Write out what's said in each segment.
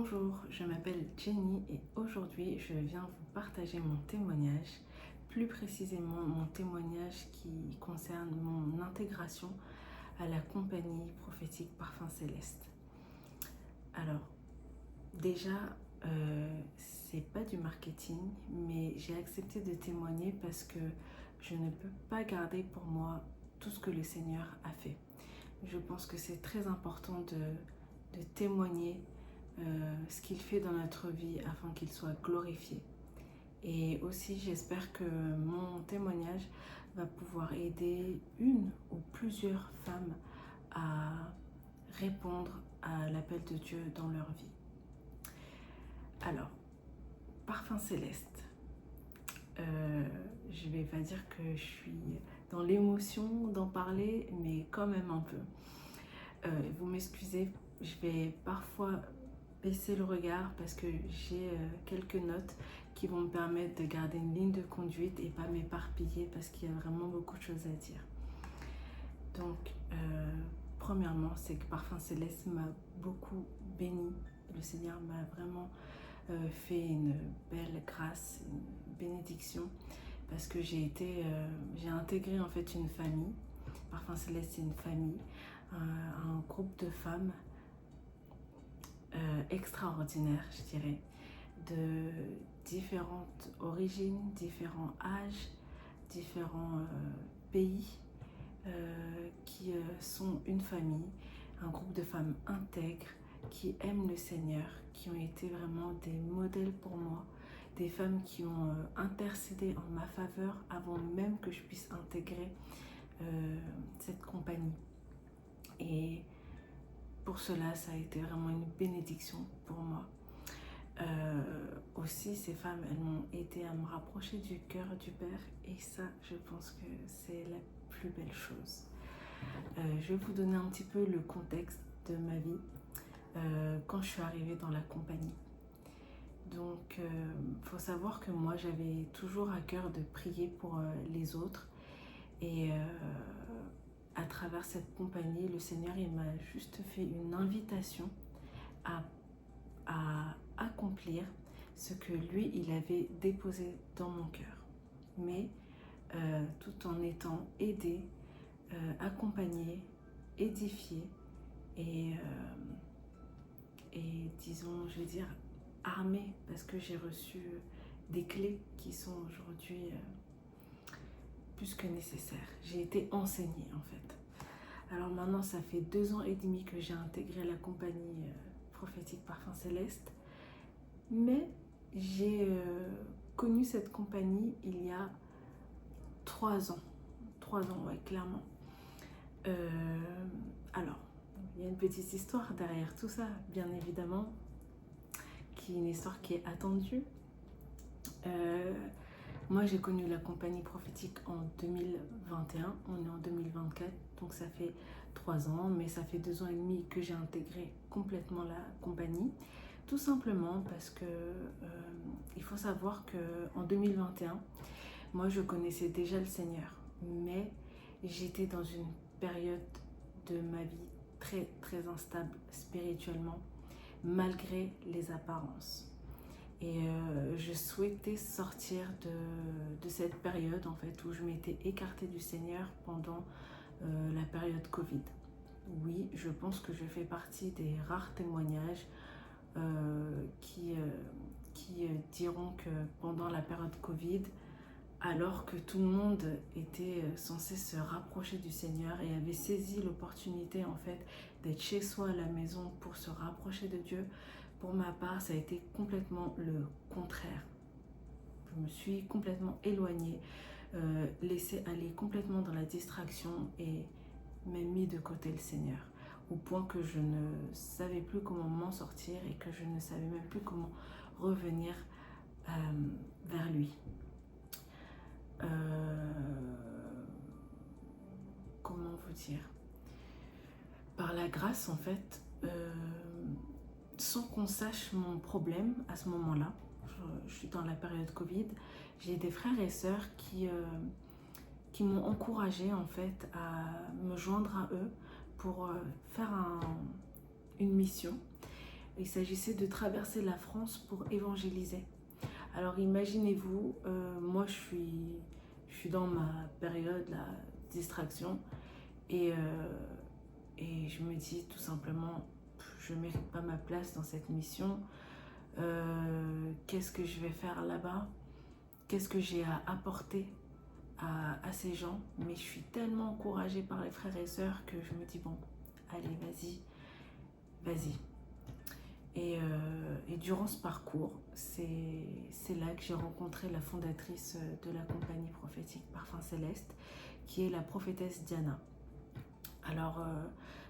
Bonjour, je m'appelle Jenny et aujourd'hui je viens vous partager mon témoignage, plus précisément mon témoignage qui concerne mon intégration à la compagnie prophétique Parfum Céleste. Alors, déjà, c'est pas du marketing, mais j'ai accepté de témoigner parce que je ne peux pas garder pour moi tout ce que le Seigneur a fait. Je pense que c'est très important de témoigner ce qu'il fait dans notre vie afin qu'il soit glorifié. Et aussi, j'espère que mon témoignage va pouvoir aider une ou plusieurs femmes à répondre à l'appel de Dieu dans leur vie. Alors, Parfum Céleste. Je vais pas dire que je suis dans l'émotion d'en parler, mais quand même un peu. Vous m'excusez, je vais parfois baisser le regard parce que j'ai quelques notes qui vont me permettre de garder une ligne de conduite et pas m'éparpiller parce qu'il y a vraiment beaucoup de choses à dire. Donc, premièrement, c'est que Parfum Céleste m'a beaucoup béni. Le Seigneur m'a vraiment fait une belle grâce, une bénédiction parce que j'ai intégré en fait une famille. Parfum Céleste, c'est une famille, un groupe de femmes extraordinaire, je dirais, de différentes origines, différents âges, différents pays, qui sont une famille, un groupe de femmes intègres qui aiment le Seigneur, qui ont été vraiment des modèles pour moi, des femmes qui ont intercédé en ma faveur avant même que je puisse intégrer cette compagnie. Et pour cela, ça a été vraiment une bénédiction pour moi. Aussi, ces femmes, elles m'ont aidé à me rapprocher du cœur du Père et ça, je pense que c'est la plus belle chose. Je vais vous donner un petit peu le contexte de ma vie quand je suis arrivée dans la compagnie. Donc, faut savoir que moi, j'avais toujours à cœur de prier pour les autres et à travers cette compagnie, le Seigneur, il m'a juste fait une invitation à accomplir ce que lui, il avait déposé dans mon cœur. Mais tout en étant aidé, accompagné, édifié et disons, je vais dire, armé parce que j'ai reçu des clés qui sont aujourd'hui plus que nécessaires. J'ai été enseignée en fait. Alors maintenant, ça fait 2 ans et demi que j'ai intégré la compagnie prophétique Parfum Céleste. Mais j'ai connu cette compagnie il y a 3 ans. 3 ans, ouais, clairement. Alors, il y a une petite histoire derrière tout ça, bien évidemment, qui est une histoire qui est attendue. Moi, j'ai connu la compagnie prophétique en 2021, on est en 2024, donc ça fait 3 ans, mais ça fait 2 ans et demi que j'ai intégré complètement la compagnie. Tout simplement parce que il faut savoir qu'en 2021, moi je connaissais déjà le Seigneur, mais j'étais dans une période de ma vie très très instable spirituellement, malgré les apparences. Et je souhaitais sortir de cette période en fait où je m'étais écartée du Seigneur pendant la période Covid. Oui, je pense que je fais partie des rares témoignages qui diront que pendant la période Covid, alors que tout le monde était censé se rapprocher du Seigneur et avait saisi l'opportunité en fait d'être chez soi à la maison pour se rapprocher de Dieu, pour ma part, ça a été complètement le contraire. Je me suis complètement éloignée, laissée aller complètement dans la distraction et même mis de côté le Seigneur, au point que je ne savais plus comment m'en sortir et que je ne savais même plus comment revenir vers lui. Comment vous dire? Par la grâce, en fait, sans qu'on sache mon problème à ce moment-là, je suis dans la période Covid, j'ai des frères et sœurs qui m'ont encouragée en fait à me joindre à eux pour faire une mission. Il s'agissait de traverser la France pour évangéliser. Alors imaginez-vous, moi je suis dans ma période la distraction et, et je me dis tout simplement, je ne mérite pas ma place dans cette mission. Qu'est-ce que je vais faire là-bas? Qu'est-ce que j'ai à apporter à ces gens? Mais je suis tellement encouragée par les frères et sœurs que je me dis bon, allez, vas-y. Et durant ce parcours, c'est là que j'ai rencontré la fondatrice de la compagnie prophétique Parfum Céleste, qui est la prophétesse Diana. Alors,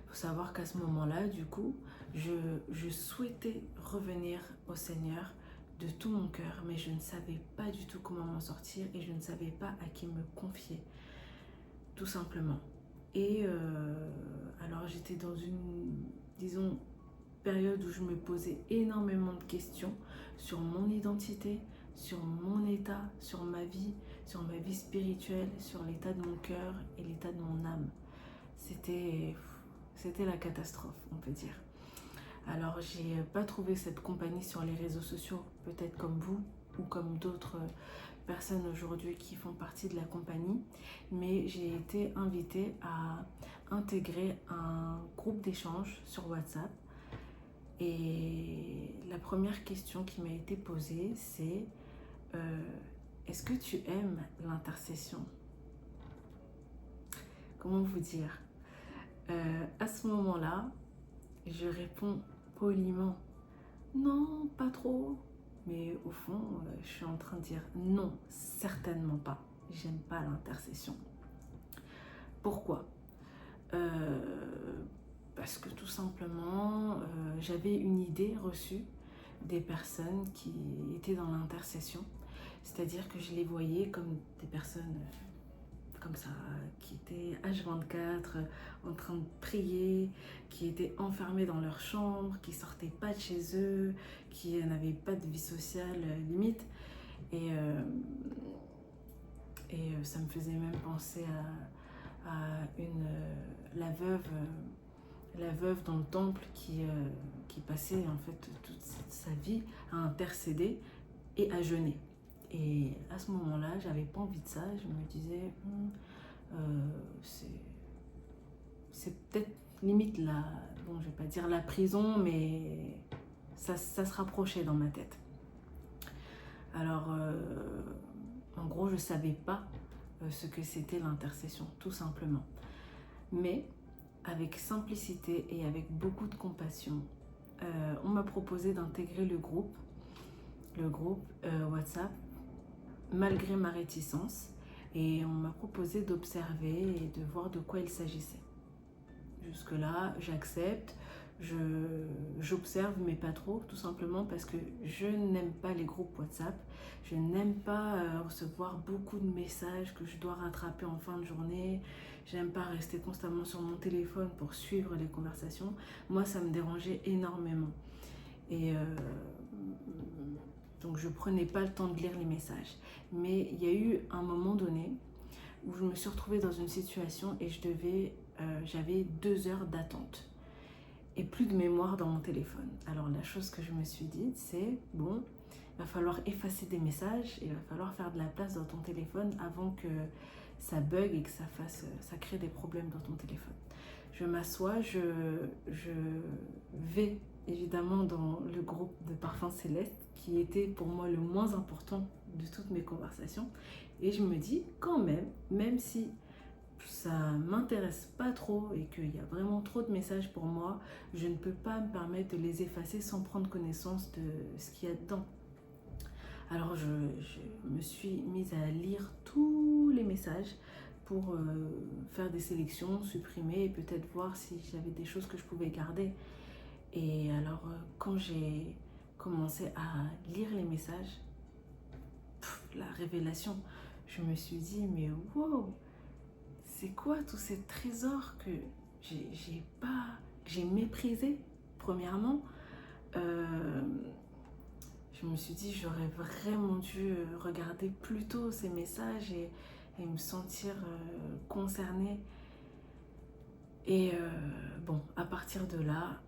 faut savoir qu'à ce moment-là, du coup, je souhaitais revenir au Seigneur de tout mon cœur, mais je ne savais pas du tout comment m'en sortir et je ne savais pas à qui me confier, tout simplement. Et alors, j'étais dans une, disons, période où je me posais énormément de questions sur mon identité, sur mon état, sur ma vie spirituelle, sur l'état de mon cœur et l'état de mon âme. C'était la catastrophe, on peut dire. Alors, j'ai pas trouvé cette compagnie sur les réseaux sociaux, peut-être comme vous ou comme d'autres personnes aujourd'hui qui font partie de la compagnie, mais j'ai été invitée à intégrer un groupe d'échange sur WhatsApp. Et la première question qui m'a été posée, c'est est-ce que tu aimes l'intercession? Comment vous dire? À ce moment-là, je réponds poliment non, pas trop. Mais au fond, je suis en train de dire non, certainement pas. J'aime pas l'intercession. Pourquoi? Parce que tout simplement, j'avais une idée reçue des personnes qui étaient dans l'intercession. C'est-à-dire que je les voyais comme des personnes comme ça, qui étaient H24, en train de prier, qui étaient enfermés dans leur chambre, qui sortaient pas de chez eux, qui n'avaient pas de vie sociale limite. Et ça me faisait même penser à la veuve dans le temple qui passait en fait toute sa vie à intercéder et à jeûner. Et à ce moment-là, j'avais pas envie de ça. Je me disais, c'est peut-être limite bon, je vais pas dire la prison, mais ça se rapprochait dans ma tête. Alors, en gros, je savais pas ce que c'était l'intercession, tout simplement. Mais avec simplicité et avec beaucoup de compassion, on m'a proposé d'intégrer le groupe WhatsApp, malgré ma réticence, et on m'a proposé d'observer et de voir de quoi il s'agissait. Jusque-là, j'accepte, j'observe, mais pas trop, tout simplement parce que je n'aime pas les groupes WhatsApp, je n'aime pas recevoir beaucoup de messages que je dois rattraper en fin de journée, j'aime pas rester constamment sur mon téléphone pour suivre les conversations. Moi, ça me dérangeait énormément. Et donc je prenais pas le temps de lire les messages. Mais il y a eu un moment donné où je me suis retrouvée dans une situation et j'avais 2 heures d'attente et plus de mémoire dans mon téléphone. Alors la chose que je me suis dit, c'est bon, il va falloir effacer des messages et il va falloir faire de la place dans ton téléphone avant que ça bug et que ça crée des problèmes dans ton téléphone. Je m'assois, je vais évidemment dans le groupe de Parfum Céleste qui était pour moi le moins important de toutes mes conversations, et je me dis quand même si ça m'intéresse pas trop et qu'il y a vraiment trop de messages pour moi, je ne peux pas me permettre de les effacer sans prendre connaissance de ce qu'il y a dedans. Alors je me suis mise à lire tous les messages pour faire des sélections, supprimer et peut-être voir si j'avais des choses que je pouvais garder. Et alors quand j'ai commencé à lire les messages, la révélation, je me suis dit mais wow, c'est quoi tous ces trésors que j'ai méprisés premièrement. Je me suis dit j'aurais vraiment dû regarder plus tôt ces messages et me sentir concernée. Et bon, à partir de là,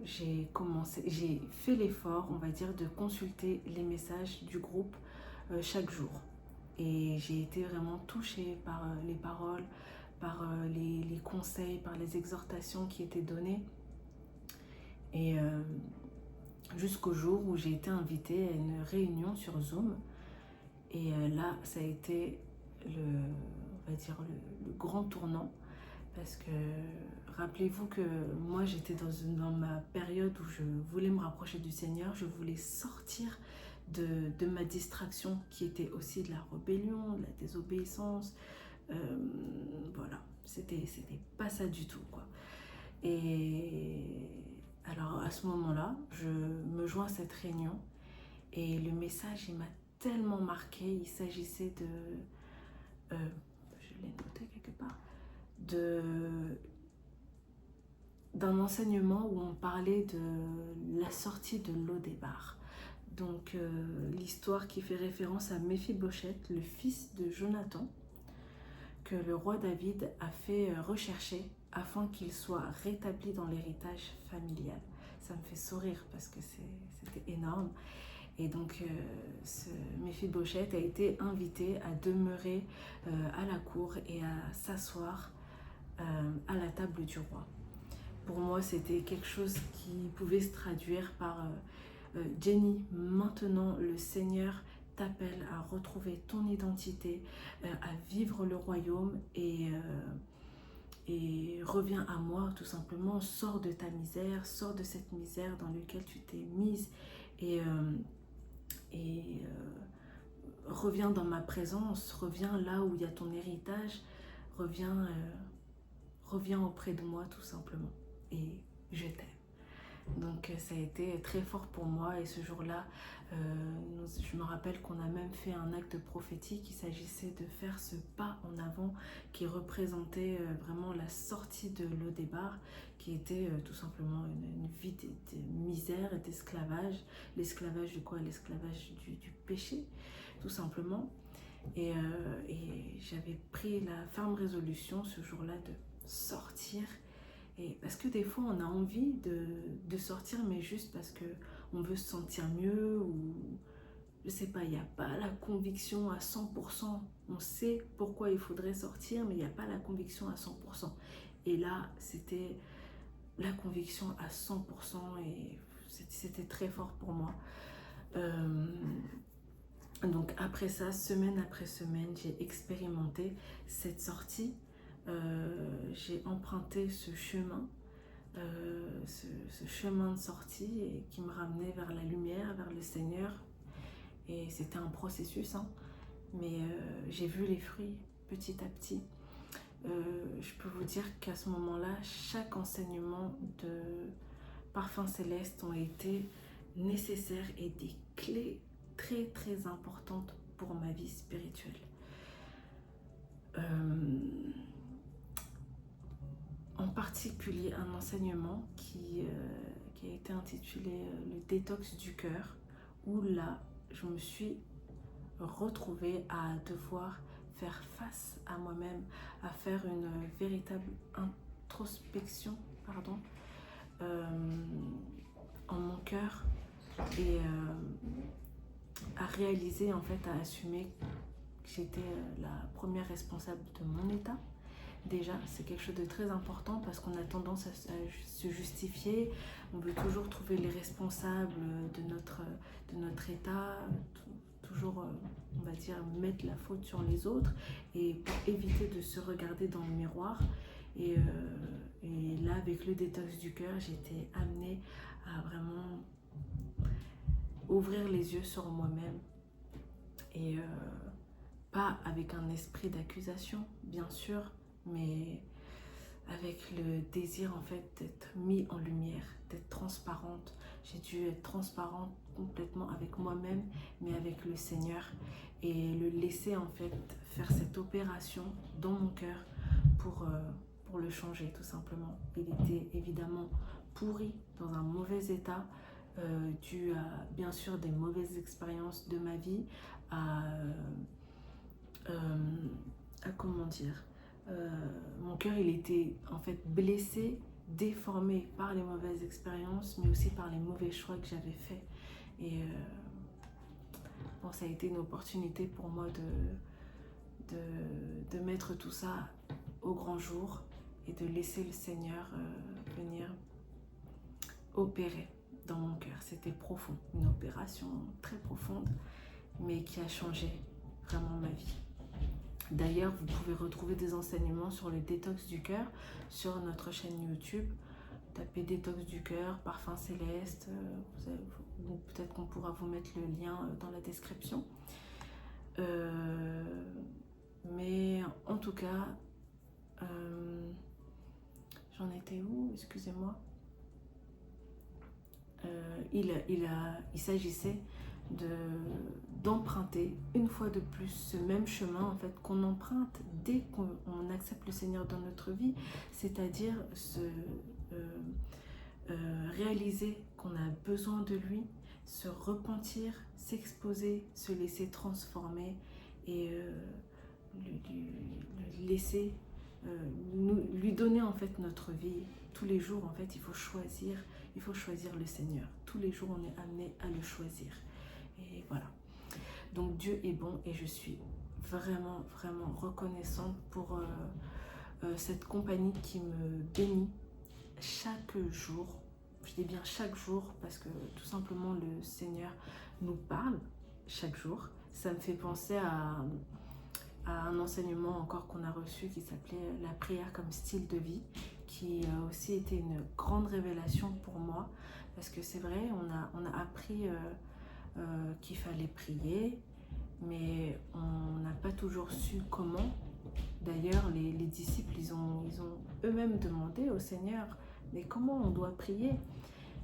j'ai fait l'effort, on va dire, de consulter les messages du groupe chaque jour. Et j'ai été vraiment touchée par les paroles, par les conseils, par les exhortations qui étaient données. Et jusqu'au jour où j'ai été invitée à une réunion sur Zoom. Et là, ça a été on va dire le grand tournant. Parce que rappelez-vous que moi, j'étais dans ma période où je voulais me rapprocher du Seigneur. Je voulais sortir de ma distraction qui était aussi de la rébellion, de la désobéissance. Voilà, c'était pas ça du tout, quoi. Et alors à ce moment-là, je me joins à cette réunion et le message, il m'a tellement marqué. Il s'agissait je l'ai noté quelque part, d'un enseignement où on parlait de la sortie de Lo-débar. Donc l'histoire qui fait référence à Méphibosheth, le fils de Jonathan, que le roi David a fait rechercher afin qu'il soit rétabli dans l'héritage familial. Ça me fait sourire parce que c'était énorme. Et donc, ce Méphibosheth a été invité à demeurer à la cour et à s'asseoir à la table du roi. Pour moi, c'était quelque chose qui pouvait se traduire par Jenny, maintenant le Seigneur t'appelle à retrouver ton identité, à vivre le royaume et reviens à moi tout simplement, sors de ta misère, sors de cette misère dans laquelle tu t'es mise et reviens dans ma présence, reviens là où il y a ton héritage, reviens auprès de moi tout simplement et je t'aime. Donc ça a été très fort pour moi et ce jour-là, je me rappelle qu'on a même fait un acte prophétique. Il s'agissait de faire ce pas en avant qui représentait vraiment la sortie de Lo-débar, qui était tout simplement une vie de misère et d'esclavage. L'esclavage de quoi? L'esclavage du péché, tout simplement. Et j'avais pris la ferme résolution ce jour-là de sortir. Et parce que des fois, on a envie de sortir, mais juste parce qu'on veut se sentir mieux ou je sais pas, il n'y a pas la conviction à 100%. On sait pourquoi il faudrait sortir, mais il n'y a pas la conviction à 100%. Et là, c'était la conviction à 100% et c'était très fort pour moi. Donc après ça, semaine après semaine, j'ai expérimenté cette sortie. J'ai emprunté ce chemin, ce chemin de sortie et qui me ramenait vers la lumière, vers le Seigneur. Et c'était un processus, hein, mais j'ai vu les fruits petit à petit. Je peux vous dire qu'à ce moment-là, chaque enseignement de Parfums Célestes ont été nécessaires et des clés très très importantes pour ma vie spirituelle. En particulier un enseignement qui a été intitulé le détox du cœur, où là je me suis retrouvée à devoir faire face à moi-même, à faire une véritable introspection en mon cœur et à réaliser, en fait, à assumer que j'étais la première responsable de mon état. Déjà, c'est quelque chose de très important parce qu'on a tendance à se justifier. On veut toujours trouver les responsables de notre état, toujours, on va dire, mettre la faute sur les autres et pour éviter de se regarder dans le miroir. Et là, avec le détox du cœur, j'ai été amenée à vraiment ouvrir les yeux sur moi-même et pas avec un esprit d'accusation, bien sûr, mais avec le désir en fait d'être mis en lumière, d'être transparente. J'ai dû être transparente complètement avec moi-même, mais avec le Seigneur et le laisser en fait faire cette opération dans mon cœur pour le changer tout simplement. Il était évidemment pourri, dans un mauvais état, dû à bien sûr des mauvaises expériences de ma vie, à comment dire, mon cœur il était en fait blessé déformée par les mauvaises expériences, mais aussi par les mauvais choix que j'avais faits. Et bon, ça a été une opportunité pour moi de mettre tout ça au grand jour et de laisser le Seigneur venir opérer dans mon cœur. C'était profond, une opération très profonde, mais qui a changé vraiment ma vie. D'ailleurs, vous pouvez retrouver des enseignements sur le détox du cœur sur notre chaîne YouTube. Tapez détox du cœur, parfum céleste, peut-être qu'on pourra vous mettre le lien dans la description. Mais en tout cas, j'en étais où? Excusez-moi. Il s'agissait d'emprunter une fois de plus ce même chemin en fait qu'on emprunte dès qu'on accepte le Seigneur dans notre vie, c'est-à-dire réaliser qu'on a besoin de lui, se repentir, s'exposer, se laisser transformer et lui laisser lui donner en fait notre vie. Tous les jours en fait il faut choisir le Seigneur. Tous les jours on est amené à le choisir. Et voilà. Donc Dieu est bon et je suis vraiment reconnaissante pour cette compagnie qui me bénit chaque jour. Je dis bien chaque jour parce que tout simplement le Seigneur nous parle chaque jour. Ça me fait penser à un enseignement encore qu'on a reçu qui s'appelait la prière comme style de vie, qui a aussi été une grande révélation pour moi parce que c'est vrai, on a appris qu'il fallait prier, mais on n'a pas toujours su comment. D'ailleurs, les disciples, ils ont eux-mêmes demandé au Seigneur, mais comment on doit prier?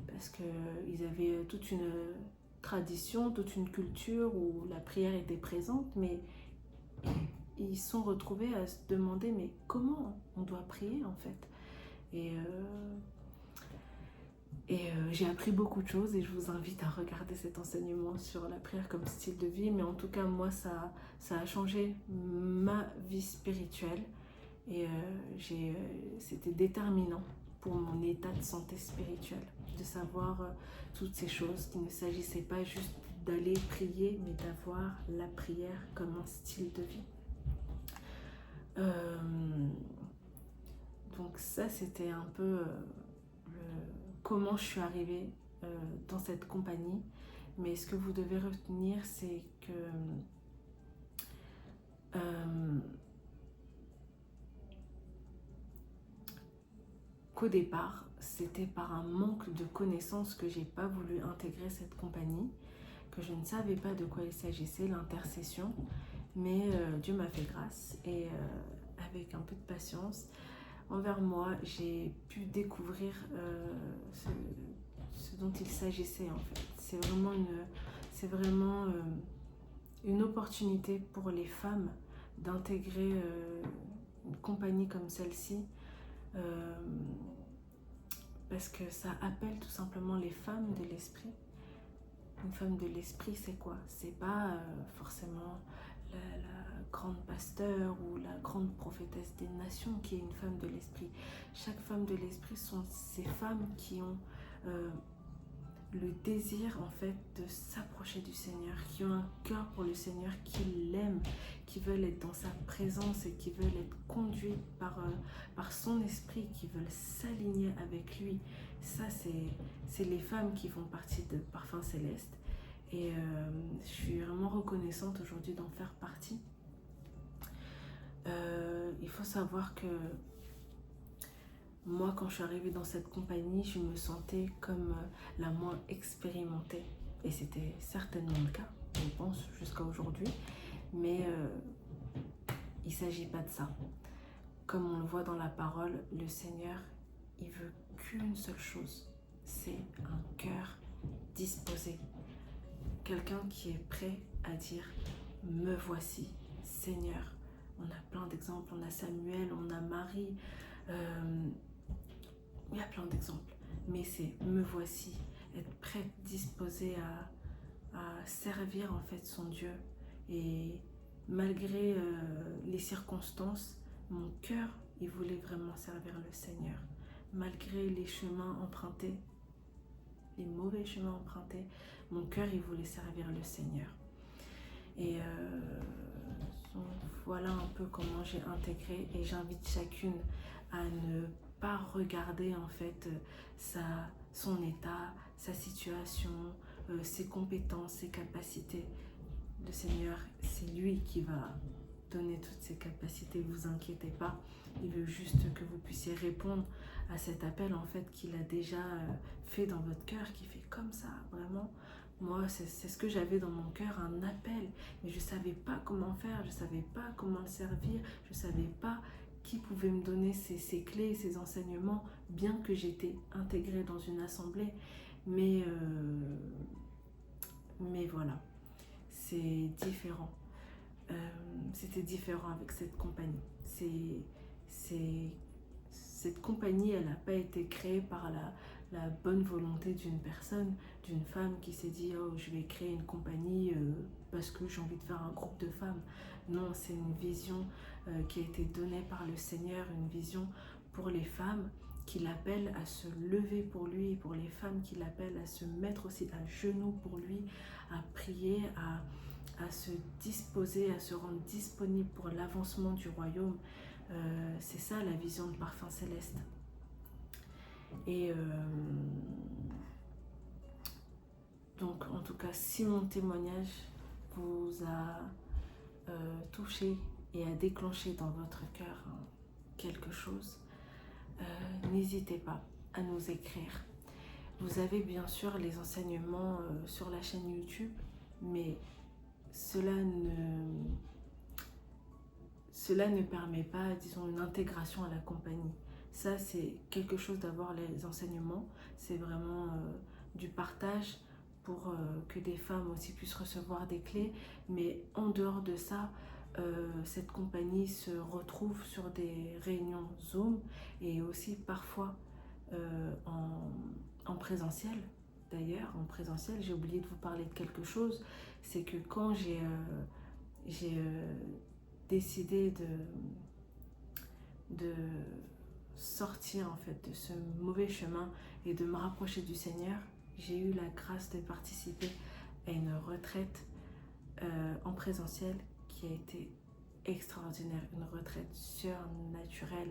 Parce qu'ils avaient toute une tradition, toute une culture où la prière était présente, mais ils sont retrouvés à se demander, mais comment on doit prier en fait? Et j'ai appris beaucoup de choses et je vous invite à regarder cet enseignement sur la prière comme style de vie. Mais en tout cas, moi, ça a changé ma vie spirituelle et c'était déterminant pour mon état de santé spirituelle, de savoir toutes ces choses, qu'il ne s'agissait pas juste d'aller prier, mais d'avoir la prière comme un style de vie. Donc ça, c'était un peu comment je suis arrivée dans cette compagnie. Mais ce que vous devez retenir, c'est que qu'au départ, c'était par un manque de connaissances que j'ai pas voulu intégrer cette compagnie, que je ne savais pas de quoi il s'agissait, l'intercession. Mais Dieu m'a fait grâce et avec un peu de patience envers moi, j'ai pu découvrir ce dont il s'agissait en fait. C'est vraiment une opportunité pour les femmes d'intégrer une compagnie comme celle-ci parce que ça appelle tout simplement les femmes de l'esprit. Une femme de l'esprit, c'est quoi? C'est pas forcément la grande pasteur ou la grande prophétesse des nations qui est une femme de l'esprit. Chaque femme de l'esprit sont ces femmes qui ont le désir en fait de s'approcher du Seigneur, qui ont un cœur pour le Seigneur, qui l'aiment, qui veulent être dans sa présence et qui veulent être conduites par son esprit, qui veulent s'aligner avec lui. Ça, c'est les femmes qui font partie de Parfum Céleste. Et je suis vraiment reconnaissante aujourd'hui d'en faire partie. Il faut savoir que moi, quand je suis arrivée dans cette compagnie, je me sentais comme la moins expérimentée. Et c'était certainement le cas, je pense, jusqu'à aujourd'hui. Mais il ne s'agit pas de ça. Comme on le voit dans la parole, le Seigneur, il veut qu'une seule chose. C'est un cœur disposé. Quelqu'un qui est prêt à dire « Me voici, Seigneur ». On a plein d'exemples, on a Samuel, on a Marie, il y a plein d'exemples. Mais c'est « Me voici », être prêt, disposé à servir en fait son Dieu. Et malgré les circonstances, mon cœur, il voulait vraiment servir le Seigneur. malgré les chemins empruntés, les mauvais chemins empruntés, mon cœur, il voulait servir le Seigneur. Et voilà un peu comment j'ai intégré, et j'invite chacune à ne pas regarder en fait son état, sa situation, ses compétences, ses capacités. Le Seigneur, c'est lui qui va donner toutes ses capacités, vous inquiétez pas. Il veut juste que vous puissiez répondre à cet appel en fait qu'il a déjà fait dans votre cœur, qui fait comme ça, vraiment. Moi, c'est ce que j'avais dans mon cœur, un appel, mais je ne savais pas comment faire, je ne savais pas comment le servir, je ne savais pas qui pouvait me donner ces clés, ces enseignements, bien que j'étais intégrée dans une assemblée. Mais voilà, c'est différent. C'était différent avec cette compagnie. Cette compagnie, elle n'a pas été créée par la bonne volonté d'une personne, d'une femme qui s'est dit « Oh, je vais créer une compagnie parce que j'ai envie de faire un groupe de femmes ». Non, c'est une vision qui a été donnée par le Seigneur, une vision pour les femmes qui l'appellent à se lever pour lui, et pour les femmes qui l'appellent à se mettre aussi à genoux pour lui, à prier, à se disposer, à se rendre disponible pour l'avancement du royaume. C'est ça la vision de Parfum Céleste. Et donc en tout cas, si mon témoignage vous a touché et a déclenché dans votre cœur quelque chose, n'hésitez pas à nous écrire. Vous avez bien sûr les enseignements sur la chaîne YouTube, mais cela ne permet pas, disons, une intégration à la compagnie. Ça, c'est quelque chose d'avoir les enseignements. C'est vraiment du partage pour que des femmes aussi puissent recevoir des clés. Mais en dehors de ça, cette compagnie se retrouve sur des réunions Zoom et aussi parfois en présentiel. D'ailleurs, en présentiel, j'ai oublié de vous parler de quelque chose. C'est que quand j'ai décidé de sortir en fait de ce mauvais chemin et de me rapprocher du Seigneur, j'ai eu la grâce de participer à une retraite en présentiel qui a été extraordinaire, une retraite surnaturelle,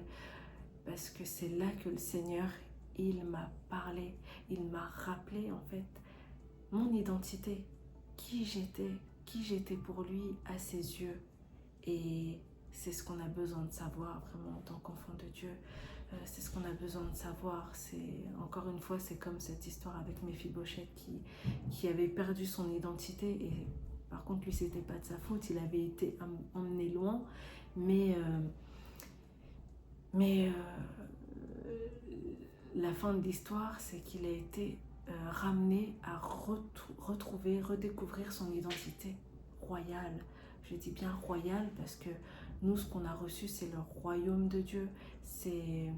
parce que c'est là que le Seigneur, il m'a parlé, il m'a rappelé en fait mon identité, qui j'étais pour lui à ses yeux. Et c'est ce qu'on a besoin de savoir vraiment en tant qu'enfant de Dieu. C'est ce qu'on a besoin de savoir. Encore une fois, c'est comme cette histoire avec Méphibosheth qui avait perdu son identité. Et par contre, lui, c'était pas de sa faute. Il avait été emmené loin. Mais la fin de l'histoire, c'est qu'il a été ramené à retrouver, redécouvrir son identité royale. Je dis bien royal parce que nous, ce qu'on a reçu, c'est le royaume de Dieu. C'est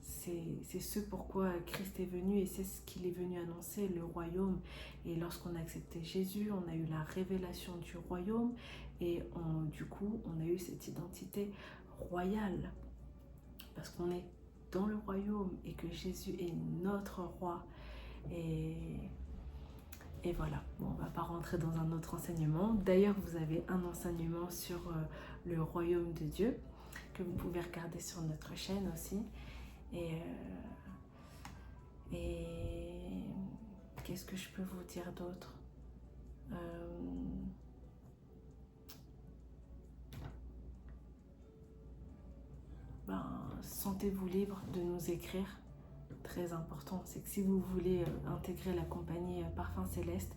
ce pourquoi Christ est venu et c'est ce qu'il est venu annoncer, le royaume. Et lorsqu'on a accepté Jésus, on a eu la révélation du royaume et du coup, on a eu cette identité royale parce qu'on est dans le royaume et que Jésus est notre roi. Et voilà, bon, on ne va pas rentrer dans un autre enseignement. D'ailleurs, vous avez un enseignement sur le royaume de Dieu que vous pouvez regarder sur notre chaîne aussi. Et qu'est-ce que je peux vous dire d'autre? Sentez-vous libre de nous écrire. Très important, c'est que si vous voulez intégrer la compagnie Parfum Céleste,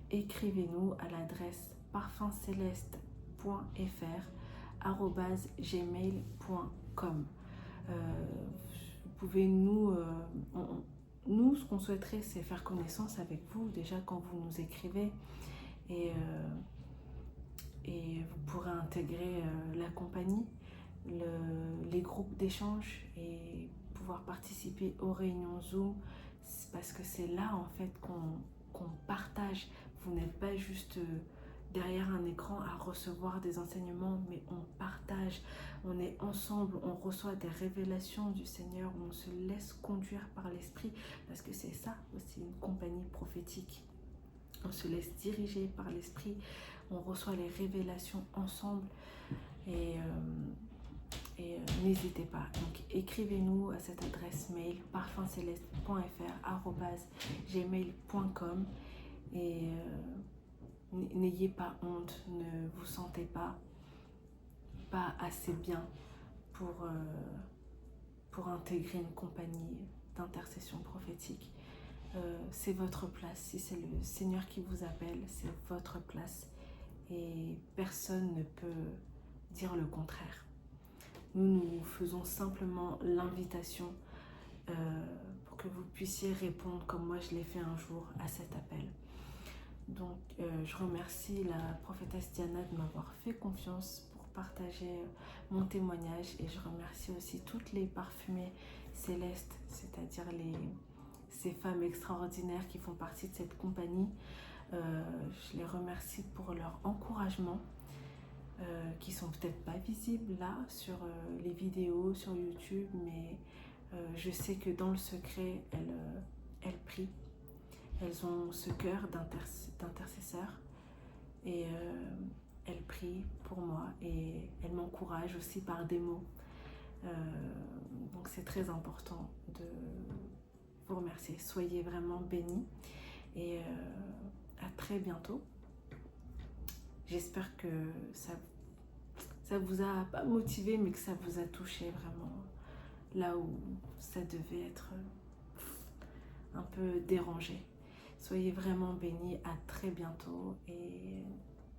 écrivez-nous à l'adresse parfumceleste.fr@gmail.com. Vous pouvez nous, ce qu'on souhaiterait, c'est faire connaissance avec vous déjà quand vous nous écrivez et vous pourrez intégrer la compagnie, les groupes d'échange et pouvoir participer aux réunions Zoom, parce que c'est là en fait qu'on partage. Vous n'êtes pas juste derrière un écran à recevoir des enseignements, mais on partage, on est ensemble, on reçoit des révélations du Seigneur, on se laisse conduire par l'Esprit, parce que c'est ça aussi une compagnie prophétique. On se laisse diriger par l'Esprit, on reçoit les révélations ensemble et n'hésitez pas. Donc écrivez-nous à cette adresse mail parfumceleste.fr@gmail.com et n'ayez pas honte, ne vous sentez pas assez bien pour intégrer une compagnie d'intercession prophétique. C'est votre place. Si c'est le Seigneur qui vous appelle, c'est votre place et personne ne peut dire le contraire. Nous faisons simplement l'invitation pour que vous puissiez répondre comme moi je l'ai fait un jour à cet appel. Donc je remercie la prophétesse Diana de m'avoir fait confiance pour partager mon témoignage et je remercie aussi toutes les parfumées célestes, c'est-à-dire ces femmes extraordinaires qui font partie de cette compagnie. Je les remercie pour leur encouragement qui sont peut-être pas visibles là sur les vidéos sur YouTube, mais je sais que dans le secret elles prient. Elles ont ce cœur d'intercesseur et elles prient pour moi et elles m'encouragent aussi par des mots. Donc c'est très important de vous remercier. Soyez vraiment bénis et à très bientôt. J'espère que ça vous a pas motivé, mais que ça vous a touché vraiment là où ça devait être un peu dérangé. Soyez vraiment bénis, à très bientôt et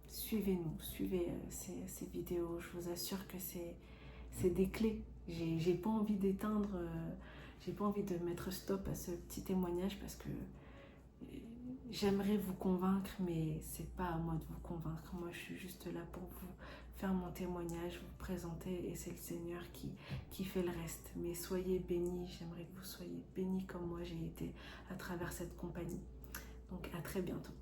suivez-nous, suivez ces vidéos. Je vous assure que c'est des clés. J'ai pas envie d'éteindre, j'ai pas envie de mettre stop à ce petit témoignage parce que j'aimerais vous convaincre, mais c'est pas à moi de vous convaincre. Moi, je suis juste là pour vous faire mon témoignage, vous présenter, et c'est le Seigneur qui fait le reste. Mais soyez bénis, j'aimerais que vous soyez bénis comme moi j'ai été à travers cette compagnie. Donc à très bientôt.